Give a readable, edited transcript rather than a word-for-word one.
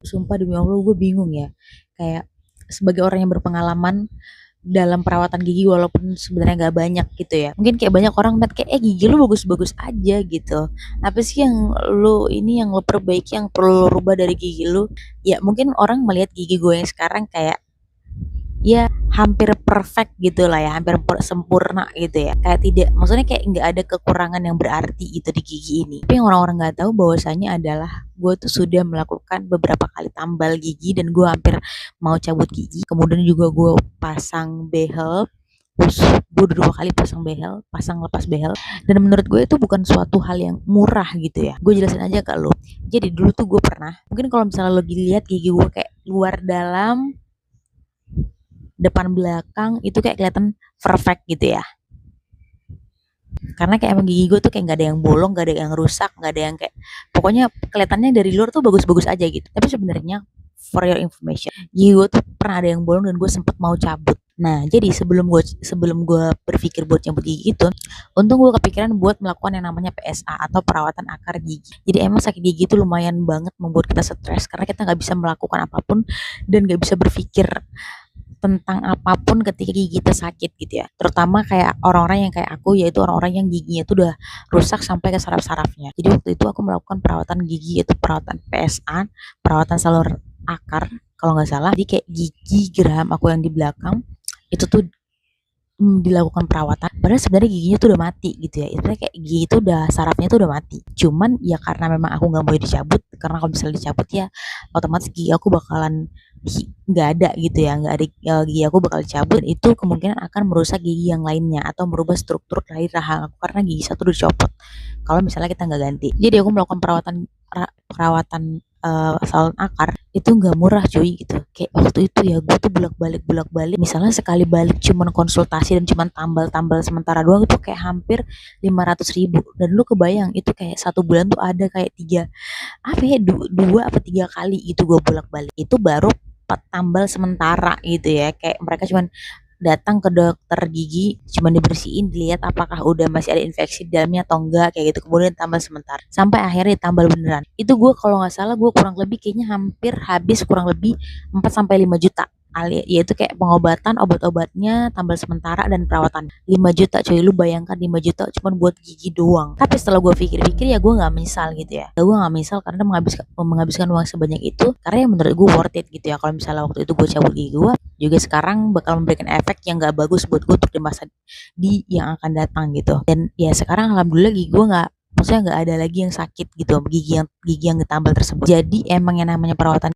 Sumpah demi Allah gue bingung ya. Kayak sebagai orang yang berpengalaman dalam perawatan gigi walaupun sebenarnya nggak banyak gitu ya. Mungkin kayak banyak orang ngeliat kayak gigi lu bagus-bagus aja gitu. Apa sih yang yang lo perbaiki yang perlu lo rubah dari gigi lu? Ya mungkin orang melihat gigi gue yang sekarang kayak ya hampir perfect gitu lah ya, hampir sempurna gitu ya. Kayak tidak, maksudnya kayak nggak ada kekurangan yang berarti gitu di gigi ini. Tapi yang orang-orang nggak tahu bahwasanya adalah gue tuh sudah melakukan beberapa kali tambal gigi dan gue hampir mau cabut gigi. Kemudian juga gue pasang behel. Gue udah 2 kali pasang behel, pasang lepas behel. Dan menurut gue itu bukan suatu hal yang murah gitu ya. Gue jelasin aja ke lo. Jadi dulu tuh gue pernah, mungkin kalau misalnya lo lihat gigi gue kayak luar dalam, depan belakang itu kayak kelihatan perfect gitu ya, karena kayak emang gigi gue tuh kayak nggak ada yang bolong, nggak ada yang rusak, nggak ada yang kayak, pokoknya kelihatannya dari luar tuh bagus-bagus aja gitu. Tapi sebenarnya for your information, gigi gue tuh pernah ada yang bolong dan gue sempet mau cabut. Nah jadi sebelum gue berpikir buat cabut gigi itu, untung gue kepikiran buat melakukan yang namanya PSA atau perawatan akar gigi. Jadi emang sakit gigi itu lumayan banget membuat kita stres karena kita nggak bisa melakukan apapun dan nggak bisa berpikir tentang apapun ketika gigi kita sakit gitu ya. Terutama kayak orang-orang yang kayak aku, yaitu orang-orang yang giginya tuh udah rusak sampai ke saraf-sarafnya. Jadi waktu itu aku melakukan perawatan gigi, yaitu perawatan PSA, perawatan salur akar kalau nggak salah. Jadi kayak gigi geram aku yang di belakang itu tuh dilakukan perawatan. Padahal sebenarnya giginya tuh udah mati gitu ya. Itu kayak gigi itu udah sarafnya tuh udah mati. Cuman ya karena memang aku nggak mau dicabut, karena kalau misalnya dicabut ya otomatis gigi aku bakalan nggak ada gitu ya, nggak ada, gigi aku bakal dicabut. Itu kemungkinan akan merusak gigi yang lainnya atau merubah struktur dari rahang aku karena gigi satu udah dicopot kalau misalnya kita nggak ganti. Jadi aku melakukan perawatan salon akar itu nggak murah cuy gitu. Kayak waktu itu ya gue tuh bolak balik misalnya sekali balik cuman konsultasi dan cuman tambal-tambal sementara doang itu kayak hampir 500.000. Dan lu kebayang itu kayak 1 bulan tuh ada kayak tiga, apa ya, 2 apa 3 kali itu gue bolak-balik. Itu baru tambal sementara gitu ya, kayak mereka cuman datang ke dokter gigi, cuman dibersihin, dilihat apakah udah masih ada infeksi di dalamnya atau enggak, kayak gitu. Kemudian tambal sementara sampai akhirnya ditambal beneran. Itu gue kalau nggak salah gue kurang lebih kayaknya hampir habis kurang lebih 4 sampai 5 juta, yaitu kayak pengobatan, obat-obatnya, tambal sementara dan perawatan. 5 juta cuy, lu bayangkan 5 juta cuma buat gigi doang. Tapi setelah gue pikir-pikir ya gue nggak menyesal gitu ya. Gue nggak menyesal karena menghabiskan uang sebanyak itu, karena yang menurut gue worth it gitu ya. Kalau misalnya waktu itu gue cabut gigi gue juga sekarang bakal memberikan efek yang gak bagus buat gue untuk di masa yang akan datang gitu. Dan ya sekarang alhamdulillah gigi gue nggak, maksudnya nggak ada lagi yang sakit gitu, gigi yang ditambal tersebut. Jadi emang yang namanya perawatan